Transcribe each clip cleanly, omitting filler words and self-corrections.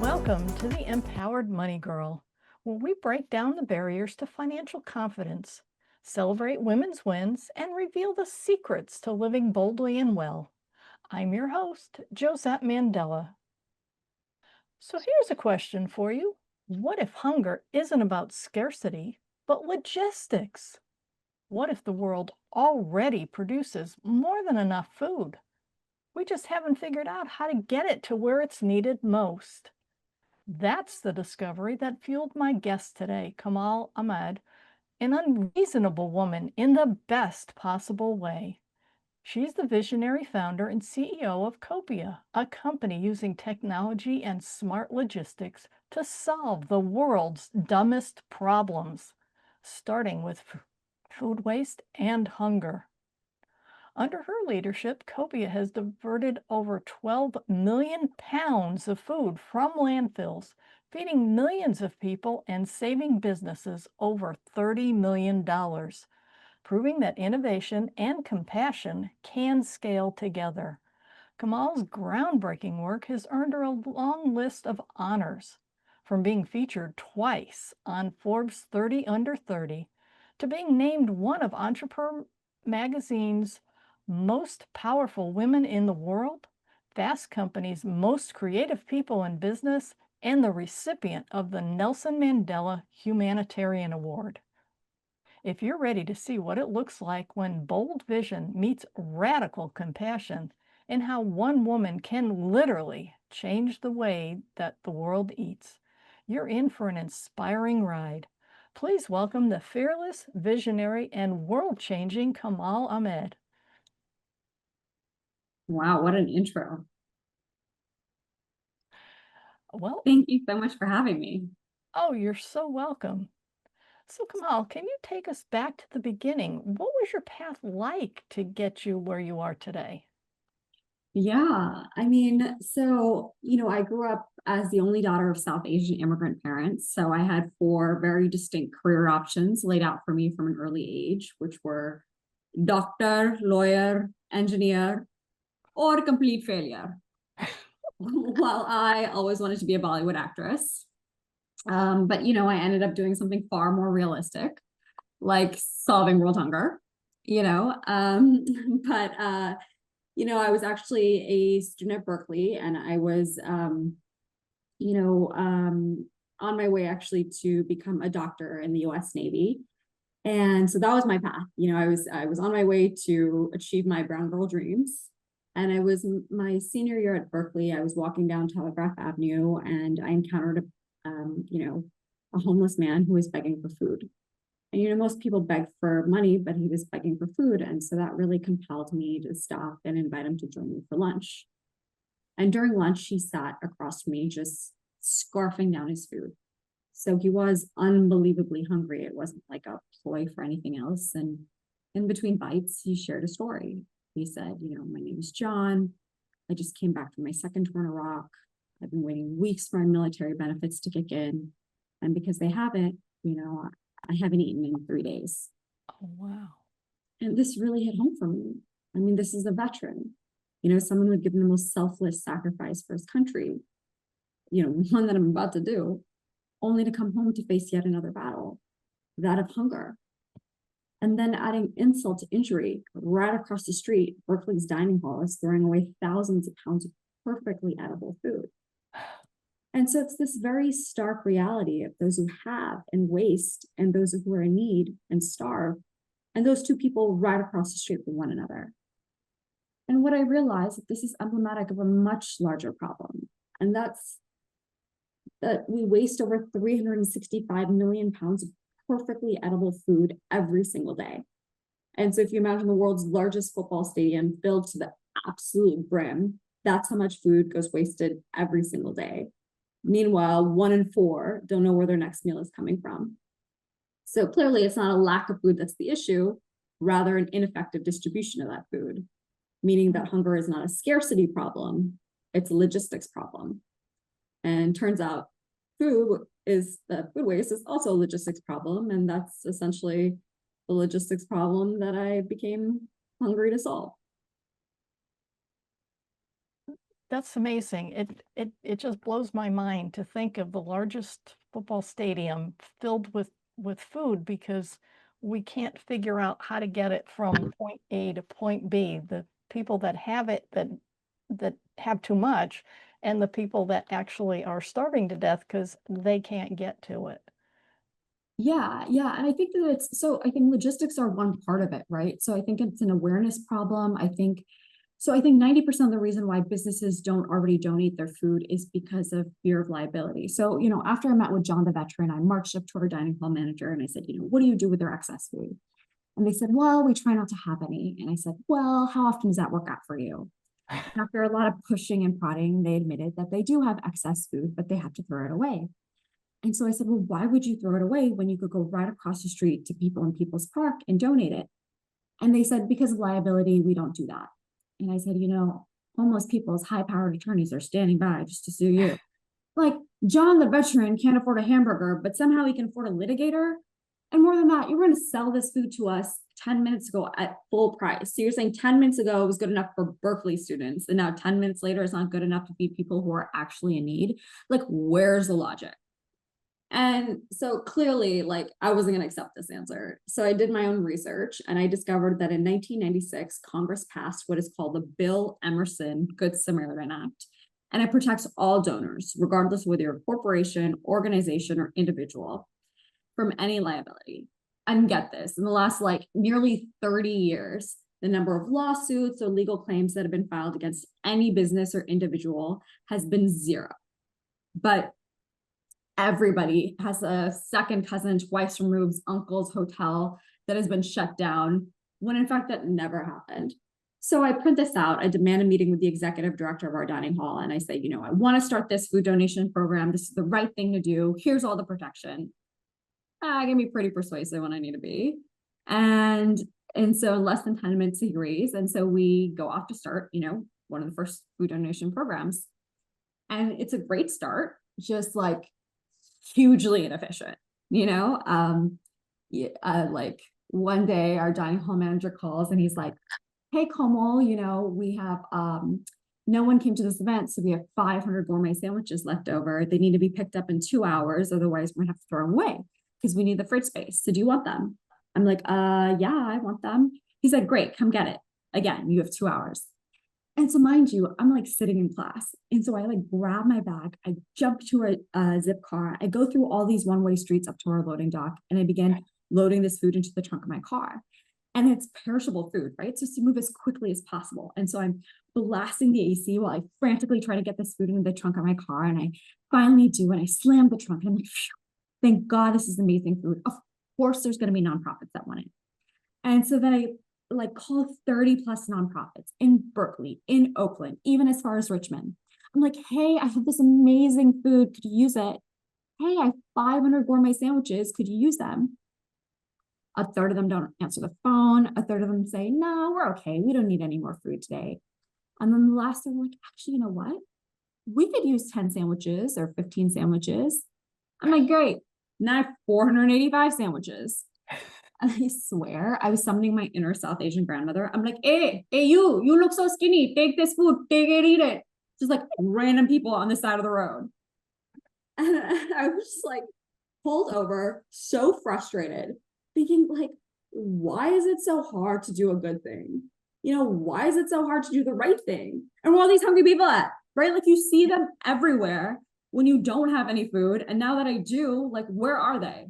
Welcome to the Empowered Money Girl, where we break down the barriers to financial confidence, celebrate women's wins, and reveal the secrets to living boldly and well. I'm your host, Josette Mandela. So here's a question for you. What if hunger isn't about scarcity, but logistics? What if the world already produces more than enough food? We just haven't figured out how to get it to where it's needed most. That's the discovery that fueled my guest today, Komal Ahmad, an unreasonable woman in the best possible way. She's the visionary founder and CEO of Copia, a company using technology and smart logistics to solve the world's dumbest problems, starting with food waste and hunger. Under her leadership, Copia has diverted over 12 million pounds of food from landfills, feeding millions of people and saving businesses over $30 million, proving that innovation and compassion can scale together. Kamal's groundbreaking work has earned her a long list of honors, from being featured twice on Forbes 30 Under 30 to being named one of Entrepreneur magazine's most powerful women in the world, Fast Company's most creative people in business, and the recipient of the Nelson Mandela Humanitarian Award. If you're ready to see what it looks like when bold vision meets radical compassion and how one woman can literally change the way that the world eats, you're in for an inspiring ride. Please welcome the fearless, visionary, and world-changing Komal Ahmad. Wow, what an intro. Well, thank you so much for having me. Oh, you're so welcome. So, Komal, can you take us back to the beginning? What was your path like to get you where you are today? Yeah, I mean, so, I grew up as the only daughter of South Asian immigrant parents. So I had four very distinct career options laid out for me from an early age, which were doctor, lawyer, engineer, or complete failure. While I always wanted to be a Bollywood actress. But, I ended up doing something far more realistic, like solving world hunger, but, I was actually a student at Berkeley, and I was, on my way actually to become a doctor in the US Navy. And so that was my path. I was on my way to achieve my brown girl dreams. And I was my senior year at Berkeley. I was walking down Telegraph Avenue, and I encountered a homeless man who was begging for food. And, most people beg for money, but he was begging for food. And so that really compelled me to stop and invite him to join me for lunch. And during lunch, he sat across from me, just scarfing down his food. So he was unbelievably hungry. It wasn't like a ploy for anything else. And in between bites, he shared a story. He said, my name is John. I just came back from my second tour in Iraq. I've been waiting weeks for my military benefits to kick in. And because they haven't, I haven't eaten in 3 days. Oh, wow. And this really hit home for me. I mean, this is a veteran, someone who would give the most selfless sacrifice for his country, one that I'm about to do, only to come home to face yet another battle, that of hunger. And then adding insult to injury, right across the street, Berkeley's dining hall is throwing away thousands of pounds of perfectly edible food. And so it's this very stark reality of those who have and waste, and those who are in need and starve, and those two people right across the street from one another. And what I realized that this is emblematic of a much larger problem, and that's that we waste over 365 million pounds of perfectly edible food every single day. And so if you imagine the world's largest football stadium filled to the absolute brim, that's how much food goes wasted every single day. Meanwhile, 1 in 4 don't know where their next meal is coming from. So clearly it's not a lack of food that's the issue, rather an ineffective distribution of that food, meaning that hunger is not a scarcity problem, it's a logistics problem. And turns out food waste is also a logistics problem, and that's essentially the logistics problem that I became hungry to solve. that's amazing. It just blows my mind to think of the largest football stadium filled with food because we can't figure out how to get it from point A to point B. The people that have it that have too much, and the people that actually are starving to death because they can't get to it. Yeah, yeah. And I think that I think logistics are one part of it, right? So I think it's an awareness problem. I think 90% of the reason why businesses don't already donate their food is because of fear of liability. So, after I met with John the veteran, I marched up to our dining hall manager and I said, what do you do with their excess food? And they said, well, we try not to have any. And I said, well, how often does that work out for you? And after a lot of pushing and prodding, they admitted that they do have excess food, but they have to throw it away. And so I said, well, why would you throw it away when you could go right across the street to people in People's Park and donate it? And they said, because of liability, we don't do that. And I said, homeless people's high-powered attorneys are standing by just to sue you. Like, John the veteran can't afford a hamburger, but somehow he can afford a litigator. And more than that, you're going to sell this food to us 10 minutes ago at full price. So you're saying 10 minutes ago it was good enough for Berkeley students, and now 10 minutes later it's not good enough to feed people who are actually in need. Like, where's the logic? And so clearly, like, I wasn't going to accept this answer. So I did my own research and I discovered that in 1996, Congress passed what is called the Bill Emerson Good Samaritan Act. And it protects all donors, regardless of whether you're a corporation, organization, or individual, from any liability. And get this, in the last nearly 30 years, the number of lawsuits or legal claims that have been filed against any business or individual has been zero. But everybody has a second cousin, twice removed, uncle's hotel that has been shut down, when in fact that never happened. So I print this out. I demand a meeting with the executive director of our dining hall. And I say, I want to start this food donation program. This is the right thing to do. Here's all the protection. I can be pretty persuasive when I need to be. And so in less than 10 minutes he agrees. And so we go off to start, one of the first food donation programs. And it's a great start, just hugely inefficient, one day our dining hall manager calls and he's like, hey, Komal, we have, no one came to this event, so we have 500 gourmet sandwiches left over. They need to be picked up in 2 hours, otherwise we're gonna have to throw them away because we need the fridge space. So do you want them? I'm like, yeah, I want them. He's like, great, come get it. Again, you have 2 hours. And so mind you, I'm sitting in class. And so I grab my bag, I jump to a zip car, I go through all these one-way streets up to our loading dock, and I begin loading this food into the trunk of my car. And it's perishable food, right? So to move as quickly as possible. And so I'm blasting the AC while I frantically try to get this food into the trunk of my car. And I finally do, and I slam the trunk and I'm like, phew, thank God this is amazing food. Of course there's going to be nonprofits that want it. And so then I call 30 plus nonprofits in Berkeley, in Oakland, even as far as Richmond. I'm like, hey, I have this amazing food. Could you use it? Hey, I have 500 gourmet sandwiches. Could you use them? A third of them don't answer the phone. A third of them say, no, we're okay. We don't need any more food today. And then the last are like, actually, you know what? We could use 10 sandwiches or 15 sandwiches. I'm like, great. Now I have 485 sandwiches. And I swear, I was summoning my inner South Asian grandmother. I'm like, hey, you look so skinny. Take this food, take it, eat it. Just random people on the side of the road. And I was just pulled over, so frustrated, thinking why is it so hard to do a good thing? Why is it so hard to do the right thing? And where are all these hungry people at, right? You see them everywhere when you don't have any food. And now that I do, where are they?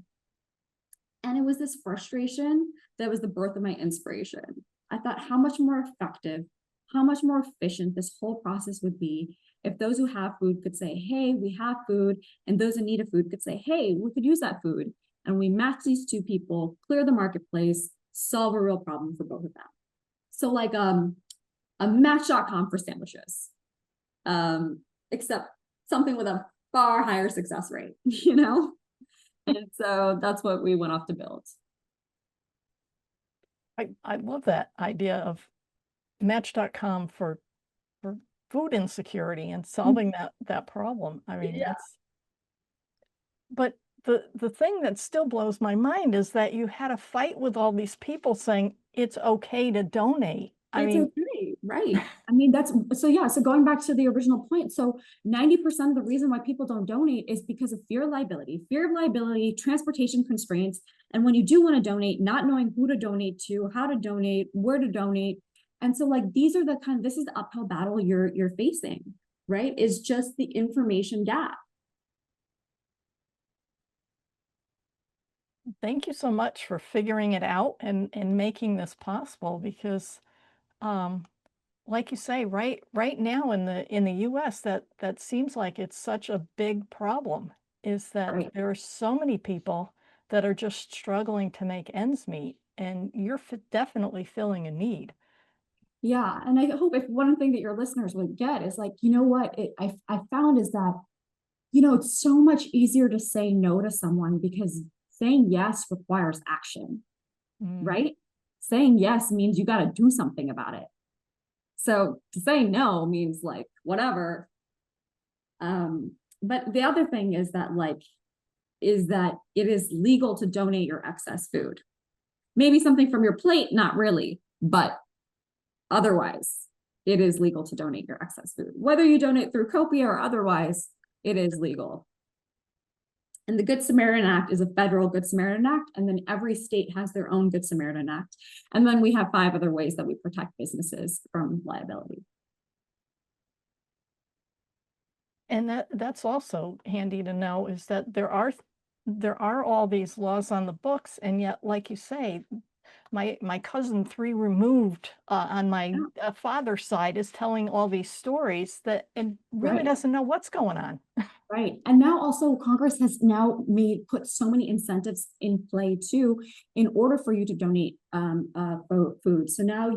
And it was this frustration that was the birth of my inspiration. I thought how much more effective, how much more efficient this whole process would be if those who have food could say, hey, we have food, and those in need of food could say, hey, we could use that food. And we match these two people, clear the marketplace, solve a real problem for both of them. So a Match.com for sandwiches, except something with a far higher success rate, And so that's what we went off to build. I love that idea of Match.com for food insecurity and solving that problem. I mean, Yeah. but the thing that still blows my mind is that you had a fight with all these people saying it's okay to donate. I mean, okay. Right. I mean, so going back to the original point. So 90% of the reason why people don't donate is because of fear of liability, transportation constraints. And when you do want to donate, not knowing who to donate to, how to donate, where to donate. And so like, these are this is the uphill battle you're facing, right? Is just the information gap. Thank you so much for figuring it out and making this possible because like you say, right now in the US, that seems like it's such a big problem, is that Right. there are so many people that are just struggling to make ends meet, and you're definitely filling a need. Yeah. And I hope if one thing that your listeners would get is like, you know what I found is that, it's so much easier to say no to someone because saying yes requires action, Mm. right? Saying yes means you got to do something about it. So to say no means like whatever. But the other thing is that it is legal to donate your excess food. Maybe something from your plate, not really, but otherwise, it is legal to donate your excess food. Whether you donate through Copia or otherwise, it is legal. And the Good Samaritan Act is a federal Good Samaritan Act, and then every state has their own Good Samaritan Act. And then we have 5 other ways that we protect businesses from liability. And that's also handy to know, is that there are all these laws on the books, and yet, like you say, my cousin 3 removed on my father's side is telling all these stories that and really Right. doesn't know what's going on. Right. And now also Congress has now put so many incentives in play too, in order for you to donate food. So now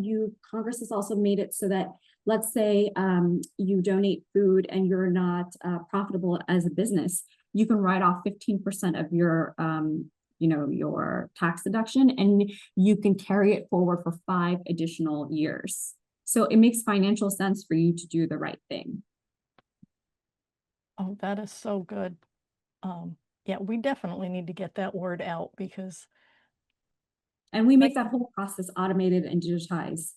Congress has also made it so that, let's say you donate food and you're not profitable as a business, you can write off 15% of your your tax deduction, and you can carry it forward for 5 additional years. So it makes financial sense for you to do the right thing. Oh, that is so good. Yeah, we definitely need to get that word out because And we make that whole process automated and digitized.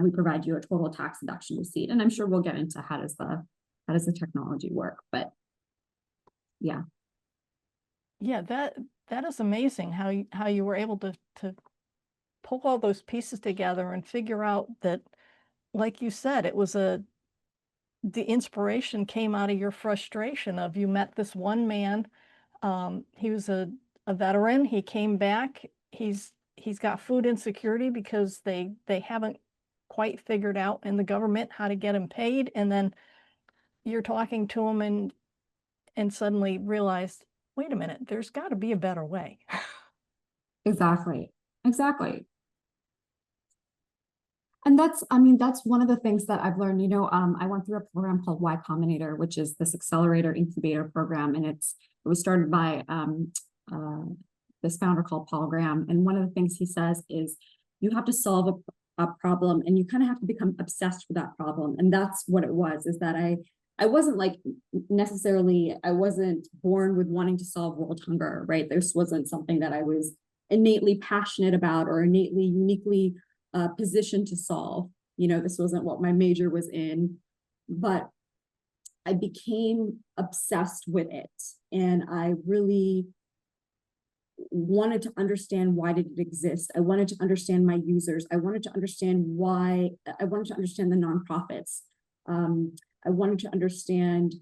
We provide you a total tax deduction receipt. And I'm sure we'll get into how does the technology work, but yeah. yeah, that is amazing how you were able to pull all those pieces together and figure out that, like you said, it was the inspiration came out of your frustration of you met this one man. He was a veteran. He came back. He's got food insecurity because they haven't quite figured out in the government how to get him paid. And then you're talking to him and suddenly realized, wait a minute, there's got to be a better way. Exactly. Exactly. And that's one of the things that I've learned. I went through a program called Y Combinator, which is this accelerator incubator program, and it was started by this founder called Paul Graham. And one of the things he says is you have to solve a problem, and you kind of have to become obsessed with that problem. And that's what it was. Is that I wasn't like necessarily, I wasn't born with wanting to solve world hunger, right? This wasn't something that I was innately passionate about or innately uniquely position to solve. This wasn't what my major was in, but I became obsessed with it. And I really wanted to understand, why did it exist? I wanted to understand my users. I wanted to understand why. I wanted to understand the nonprofits. I wanted to understand,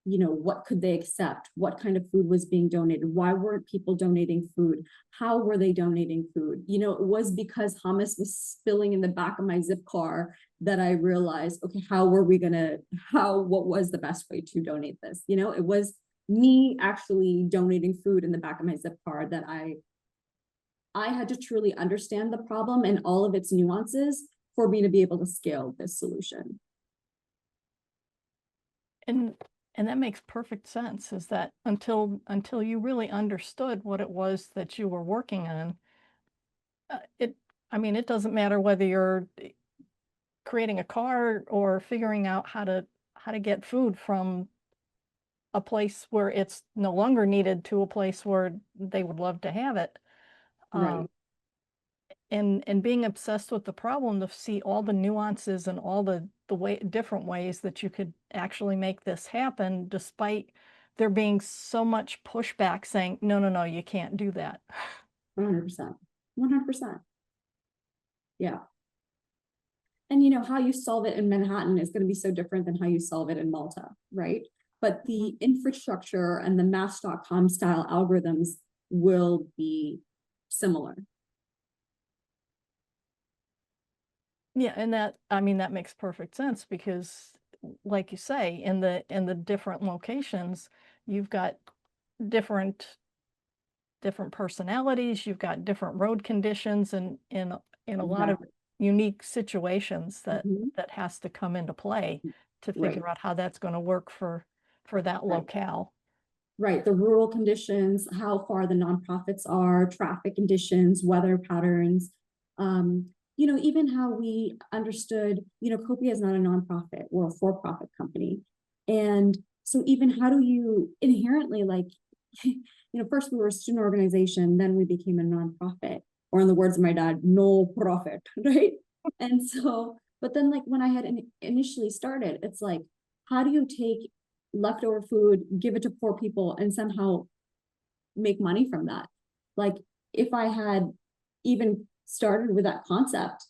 what could they accept? What kind of food was being donated? Why weren't people donating food? How were they donating food? It was because hummus was spilling in the back of my zip car that I realized, okay, what was the best way to donate this? It was me actually donating food in the back of my zip car that I had to truly understand the problem and all of its nuances for me to be able to scale this solution. And that makes perfect sense, is that until you really understood what it was that you were working on, it doesn't matter whether you're creating a car or figuring out how to get food from a place where it's no longer needed to a place where they would love to have it. Right. and being obsessed with the problem to see all the nuances and all the different ways that you could actually make this happen, despite there being so much pushback saying, no, no, no, you can't do that. 100%. 100%. Yeah. And you know, how you solve it in Manhattan is going to be so different than how you solve it in Malta, right? But the infrastructure and the Match.com style algorithms will be similar. Yeah, and that, I mean, that makes perfect sense because, like you say, in the different locations, you've got different personalities, you've got different road conditions, and in a lot of unique situations that that has to come into play to figure out how that's going to work for that locale. Right, the rural conditions, how far the nonprofits are, traffic conditions, weather patterns. You know, even how we understood, you know, Copia is not a nonprofit or a for-profit company. And so even how do you inherently, like, you know, first we were a student organization, then we became a nonprofit, or in the words of my dad, no profit, right? And so, but then like when I had initially started, it's like, how do you take leftover food, give it to poor people, and somehow make money from that? Like, if I had even started with that concept,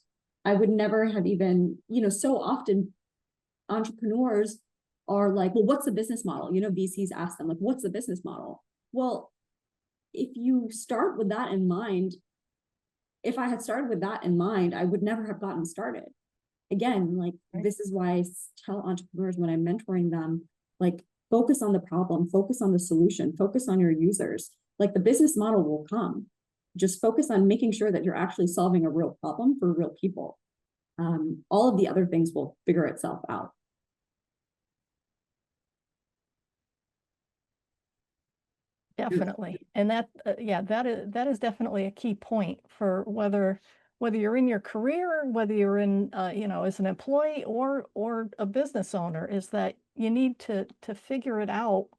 I would never have even, you know, so often entrepreneurs are like, well, what's the business model? You know, VCs ask them, like, what's the business model? Well, if you start with that in mind, if I had started with that in mind, I would never have gotten started. Again, like, this is why I tell entrepreneurs when I'm mentoring them, like, focus on the problem, focus on the solution, focus on your users. Like, the business model will come. Just focus on making sure that you're actually solving a real problem for real people. All of the other things will figure itself out. Definitely. And that, yeah, that is definitely a key point for whether you're in your career, whether you're in, you know, as an employee or a business owner, is that you need to figure it out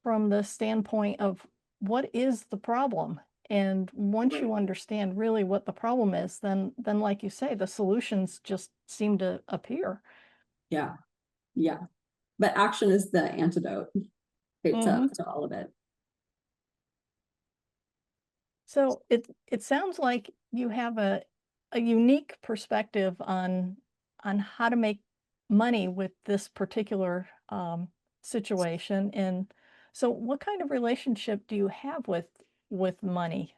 from the standpoint of what is the problem. And once you understand really what the problem is, then like you say, the solutions just seem to appear. Yeah. Yeah. But action is the antidote to all of it. So it sounds like you have a unique perspective on how to make money with this particular situation. And so what kind of relationship do you have with money,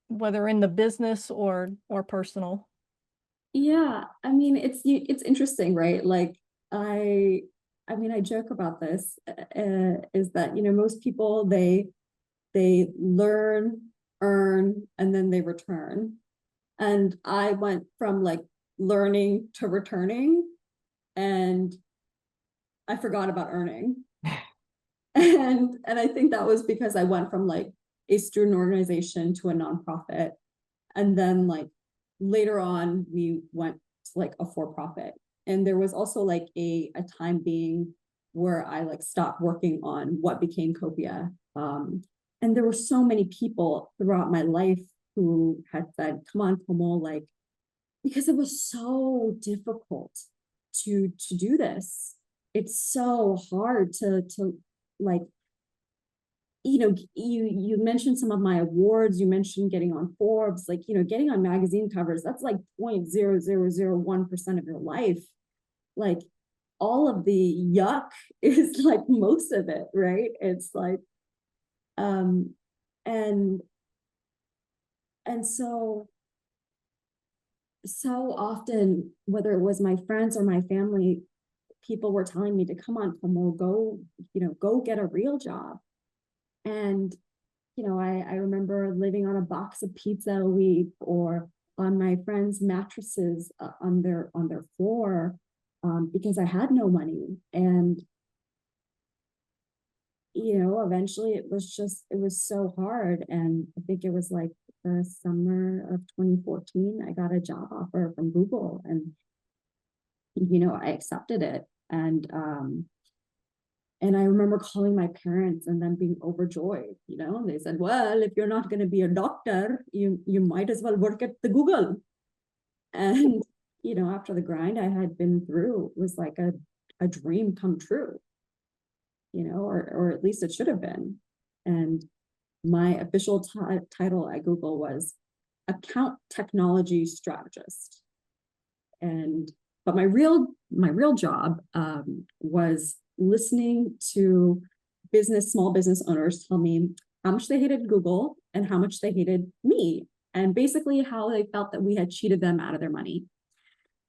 whether in the business or personal? Yeah, I mean, it's interesting, right? Like, I mean, I joke about this, is that, you know, most people, they learn, earn, and then they return. And I went from like learning to returning, and I forgot about earning. And I think that was because I went from like a student organization to a nonprofit. And then like later on, we went to like a for-profit. And there was also like a time being where I like stopped working on what became Copia. And there were so many people throughout my life who had said, come on, Komal, like, because it was so difficult to do this. It's so hard to like, you know, you mentioned some of my awards, you mentioned getting on Forbes, like, you know, getting on magazine covers, that's like 0.0001% of your life. Like, all of the yuck is like most of it, right? It's like, and so often, whether it was my friends or my family, people were telling me to come on, Komal, go, you know, go get a real job. And, you know, I remember living on a box of pizza a week, or on my friends' mattresses on their floor, because I had no money. And, you know, eventually it was so hard. And I think it was like the summer of 2014, I got a job offer from Google, and, you know, I accepted it. And And I remember calling my parents and them being overjoyed, you know, and they said, well, if you're not going to be a doctor, you might as well work at the Google. And, you know, after the grind I had been through, it was like a dream come true, you know, or at least it should have been. And my official title at Google was account technology strategist. But my real job was listening to small business owners tell me how much they hated Google and how much they hated me, and basically how they felt that we had cheated them out of their money.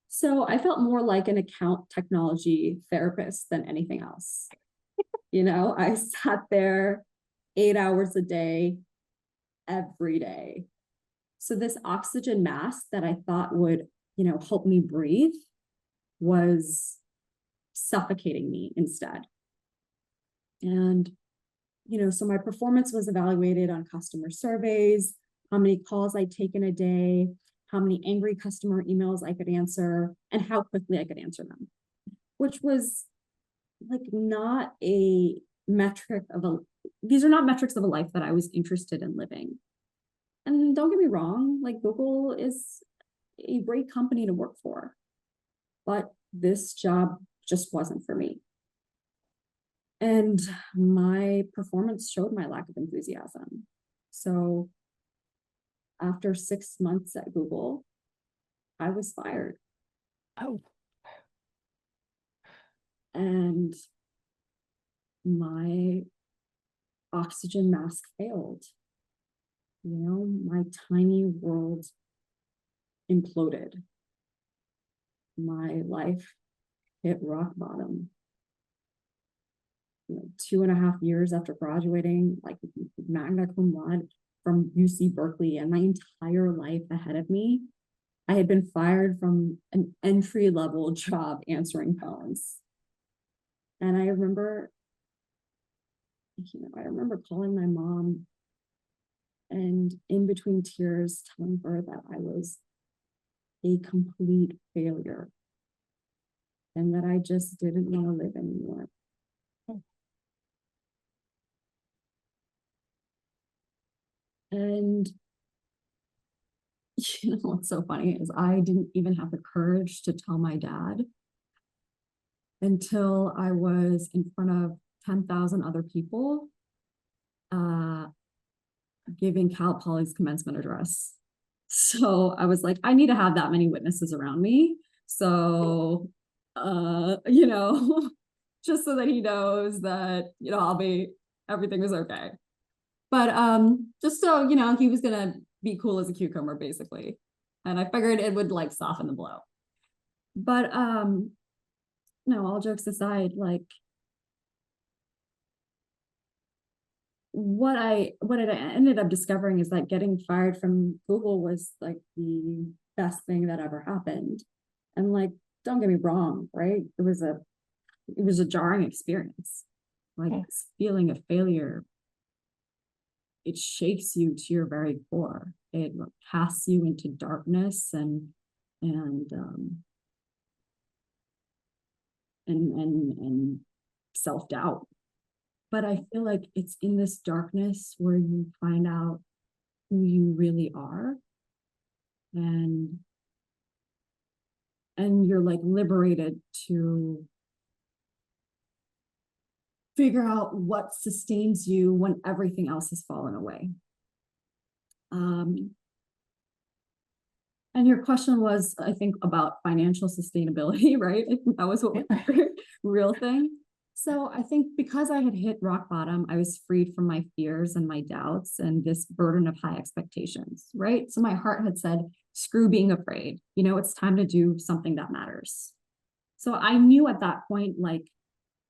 So I felt more like an account technology therapist than anything else. You know, I sat there 8 hours a day, every day. So this oxygen mask that I thought would, you know, help me breathe was suffocating me instead. And, you know, so my performance was evaluated on customer surveys, how many calls I'd taken a day, how many angry customer emails I could answer, and how quickly I could answer them, which was like not a metric of these are not metrics of a life that I was interested in living. And don't get me wrong, like Google is a great company to work for, but this job just wasn't for me. And my performance showed my lack of enthusiasm. So after 6 months at Google, I was fired. Oh. And my oxygen mask failed. You know, my tiny world imploded. My life hit rock bottom. You know, 2.5 years after graduating, like magna cum laude from UC Berkeley, and my entire life ahead of me, I had been fired from an entry-level job answering phones. And I remember calling my mom and in between tears telling her that I was a complete failure and that I just didn't want to live anymore. And you know what's so funny is I didn't even have the courage to tell my dad until I was in front of 10,000 other people giving Cal Poly's commencement address. So I was like, I need to have that many witnesses around me. So, you know, just so that he knows that, you know, everything was okay. But just so, you know, he was going to be cool as a cucumber, basically. And I figured it would like soften the blow. But no, all jokes aside, like what I ended up discovering is that getting fired from Google was like the best thing that ever happened. And like, don't get me wrong, right? It was a jarring experience. Like this feeling of failure, it shakes you to your very core. It casts you into darkness and self-doubt. But I feel like it's in this darkness where you find out who you really are, and you're like liberated to figure out what sustains you when everything else has fallen away. And your question was, I think, about financial sustainability, right? I think that was what was the real thing. So I think because I had hit rock bottom, I was freed from my fears and my doubts and this burden of high expectations, right? So my heart had said, screw being afraid. You know, it's time to do something that matters. So I knew at that point, like,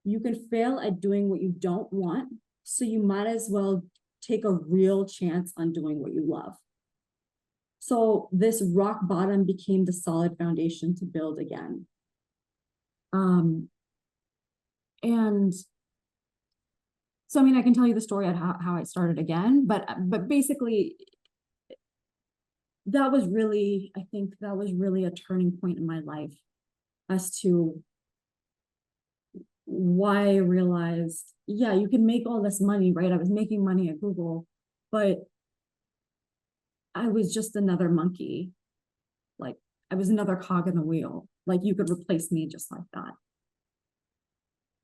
you can fail at doing what you don't want, so you might as well take a real chance on doing what you love. So this rock bottom became the solid foundation to build again. And so, I mean, I can tell you the story of how I started again, but basically that was really, I think that was really a turning point in my life as to why I realized, yeah, you can make all this money, right? I was making money at Google, but I was just another monkey. Like, I was another cog in the wheel. Like, you could replace me just like that.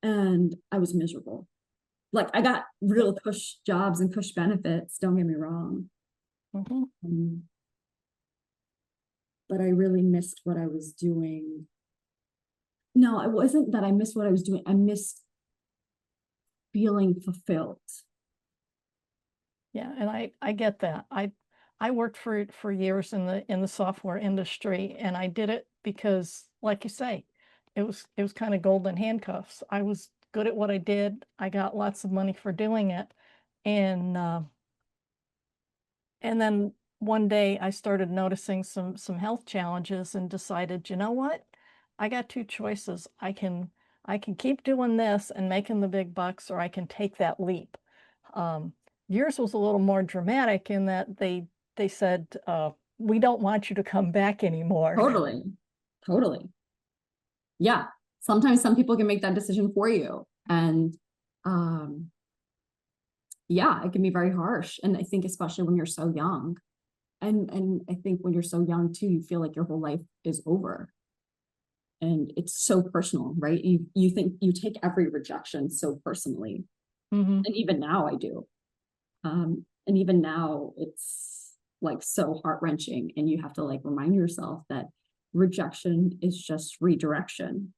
And I was miserable. Like, I got real cush jobs and cush benefits, don't get me wrong. But I really missed what I was doing. No, it wasn't that I missed what I was doing. I missed feeling fulfilled. Yeah, and I get that. I worked for years in the software industry, and I did it because, like you say, it was kind of golden handcuffs. I was good at what I did. I got lots of money for doing it, and then one day I started noticing some health challenges and decided, you know what? I got two choices. I can keep doing this and making the big bucks, or I can take that leap. Um, Yours was a little more dramatic in that they said, we don't want you to come back anymore. Totally. Totally. Yeah. Sometimes some people can make that decision for you. And yeah, it can be very harsh. And I think especially when you're so young. And I think when you're so young too, you feel like your whole life is over. And it's so personal, right? You think you take every rejection so personally. Mm-hmm. And even now I do. And even now it's like so heart-wrenching, and you have to like remind yourself that rejection is just redirection.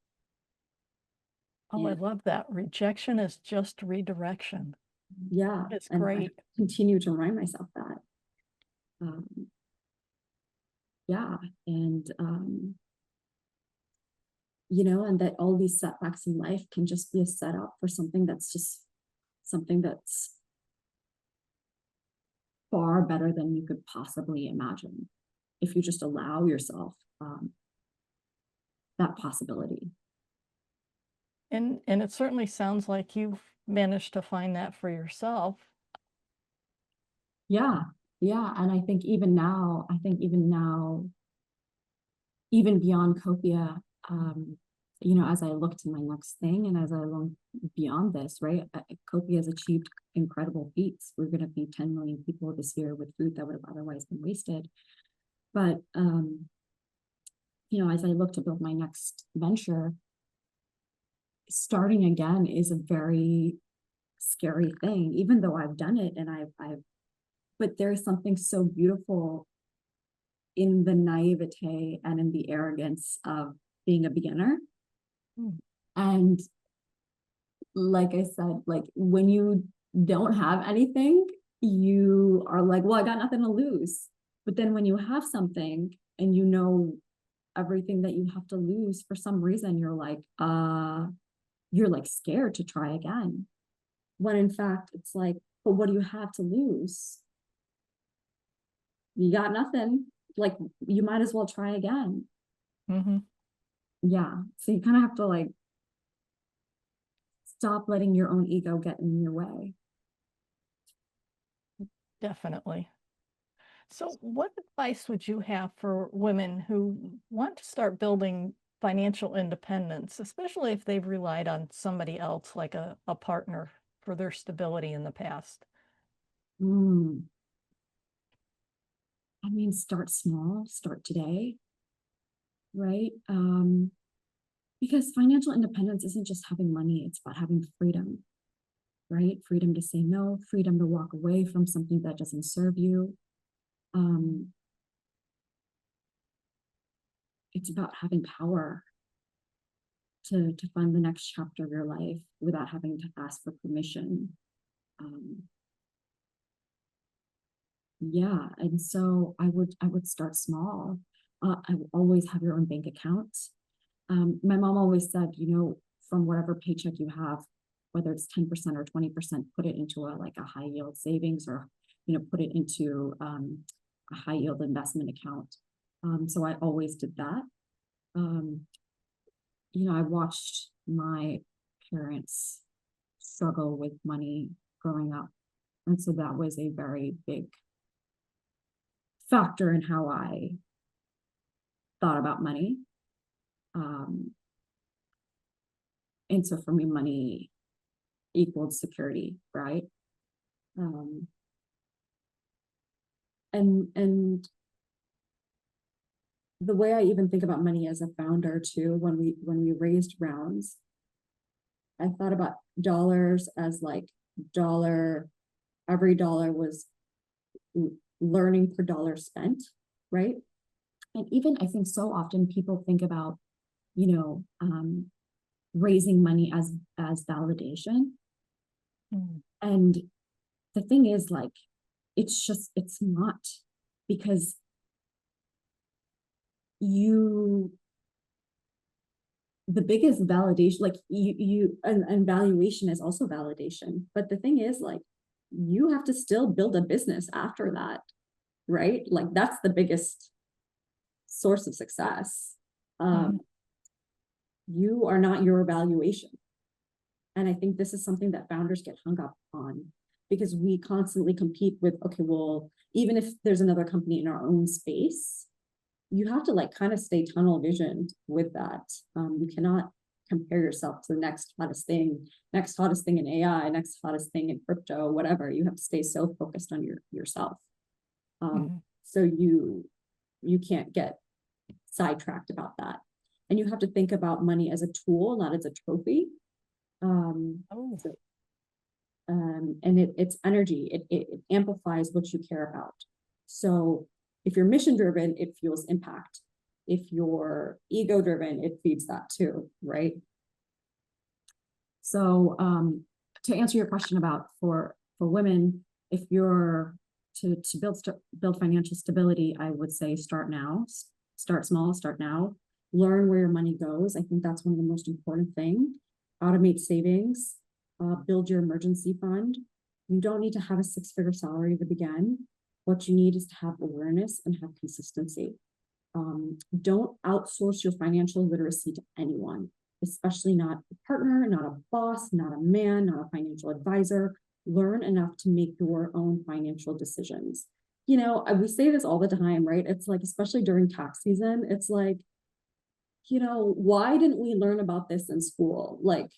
Oh, I And love that. Rejection is just redirection. yeah, It's and I great. continue to remind myself that. Um, yeah, and you know, and that all these setbacks in life can just be a setup for something that's just something that's far better than you could possibly imagine if you just allow yourself that possibility. And it certainly sounds like you've managed to find that for yourself. Yeah, yeah, and I think even now, even beyond Copia, you know, as I look to my next thing and as I look beyond this, right? Copia has achieved incredible feats. We're going to feed 10 million people this year with food that would have otherwise been wasted. But you know, as I look to build my next venture, starting again is a very scary thing, even though I've done it and but there's something so beautiful in the naivete and in the arrogance of being a beginner. And like I said, like when you don't have anything, you are like, well, I got nothing to lose. But then when you have something and you know everything that you have to lose, for some reason you're like scared to try again. When in fact it's like, but what do you have to lose? You got nothing. Like, you might as well try again. Mm-hmm. Yeah. So you kind of have to like stop letting your own ego get in your way. Definitely. So what advice would you have for women who want to start building financial independence, especially if they've relied on somebody else like a partner for their stability in the past? I mean, start small, start today, right? Because financial independence isn't just having money, it's about having freedom, right? Freedom to say no, freedom to walk away from something that doesn't serve you. It's about having power to fund the next chapter of your life without having to ask for permission. Yeah, and so I would start small. I would always have your own bank account. My mom always said, you know, from whatever paycheck you have, whether it's 10% or 20%, put it into a high yield savings, or, you know, put it into a high yield investment account. So I always did that. You know, I watched my parents struggle with money growing up. And so that was a very big factor in how I thought about money. And so for me, money equaled security, right? And the way I even think about money as a founder too, when we raised rounds, I thought about dollars as like every dollar was learning per dollar spent, right? And even I think so often people think about, raising money as validation. And the thing is, like, it's not, because the biggest validation, like and valuation is also validation. But the thing is, like, you have to still build a business after that, right? Like, that's the biggest source of success. You are not your evaluation. And I think this is something that founders get hung up on, because we constantly compete with, okay, well, even if there's another company in our own space, you have to like kind of stay tunnel visioned with that. You cannot compare yourself to the next hottest thing in AI, next hottest thing in crypto, whatever. You have to stay so focused on yourself. So you can't get sidetracked about that. And you have to think about money as a tool, not as a trophy. And it's energy. It amplifies what you care about. So if you're mission driven, it fuels impact. If you're ego driven, it feeds that too, right? So to answer your question about for women, if you're to build financial stability, I would say start now, start small, start now, learn where your money goes. I think that's one of the most important things. Automate savings, build your emergency fund. You don't need to have a 6-figure salary to begin. What you need is to have awareness and have consistency. Don't outsource your financial literacy to anyone, especially not a partner, not a boss, not a man, not a financial advisor. Learn enough to make your own financial decisions. We say this all the time, right? It's like, especially during tax season, it's like, why didn't we learn about this in school? Like,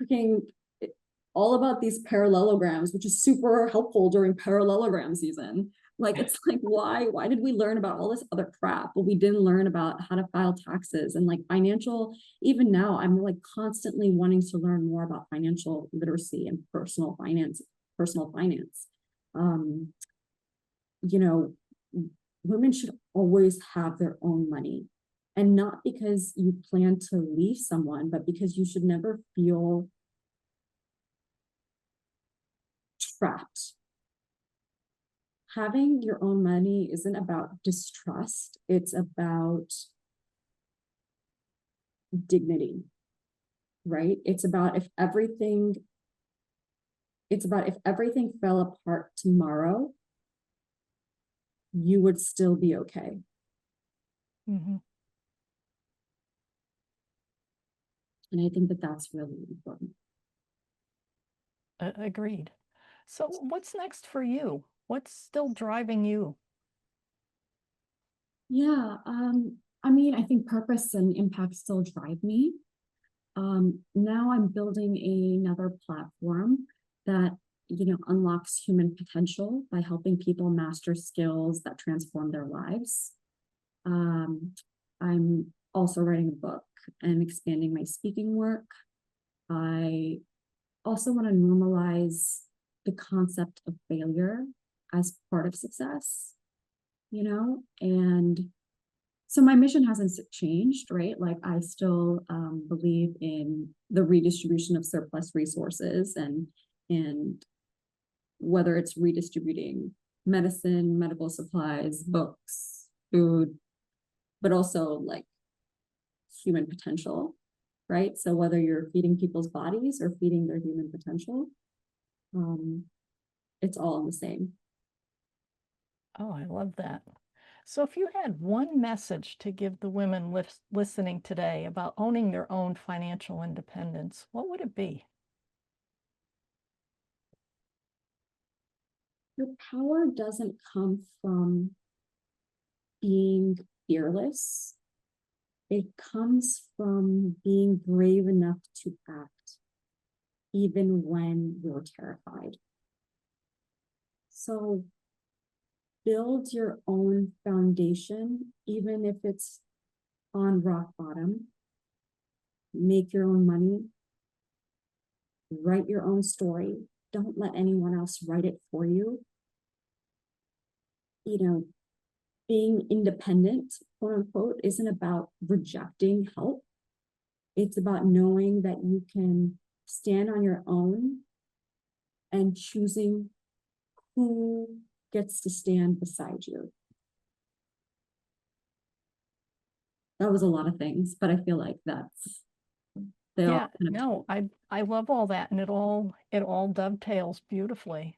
freaking all about these parallelograms, which is super helpful during parallelogram season. Like, it's like, why did we learn about all this other crap, but we didn't learn about how to file taxes and like financial? Even now, I'm like constantly wanting to learn more about financial literacy and personal finance. Women should always have their own money. And not because you plan to leave someone, but because you should never feel trapped. Having your own money isn't about distrust. It's about dignity, right? It's about if everything fell apart tomorrow, you would still be okay. And I think that that's really important. Agreed. So what's next for you? What's still driving you? Yeah, I think purpose and impact still drive me. Now I'm building another platform that, unlocks human potential by helping people master skills that transform their lives. I'm also writing a book and expanding my speaking work. I also want to normalize the concept of failure as part of success, and so my mission hasn't changed, right? Like, I still believe in the redistribution of surplus resources, and whether it's redistributing medicine, medical supplies, books, food, but also like human potential, right? So whether you're feeding people's bodies or feeding their human potential, it's all the same. Oh, I love that. So if you had one message to give the women listening today about owning their own financial independence, what would it be? Your power doesn't come from being fearless. it comes from being brave enough to act, even when you're terrified. So build your own foundation, even if it's on rock bottom. Make your own money. Write your own story. Don't let anyone else write it for you. You know, being independent, quote unquote, isn't about rejecting help. It's about knowing that you can stand on your own and choosing who gets to stand beside you. That was a lot of things, but I feel like they all Yeah, kind of. no, I love all that, and it all dovetails beautifully.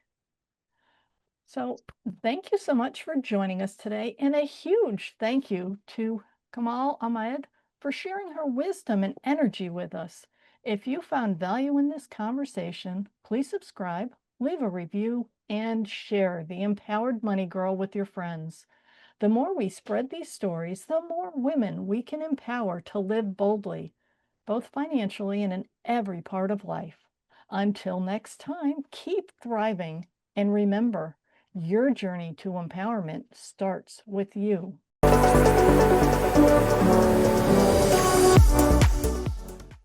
So thank you so much for joining us today, and a huge thank you to Komal Ahmad for sharing her wisdom and energy with us. If you found value in this conversation, please subscribe, leave a review, and share the Empowered Money Girl with your friends. The more we spread these stories, the more women we can empower to live boldly, both financially and in every part of life. Until next time, keep thriving, and remember, your journey to empowerment starts with you.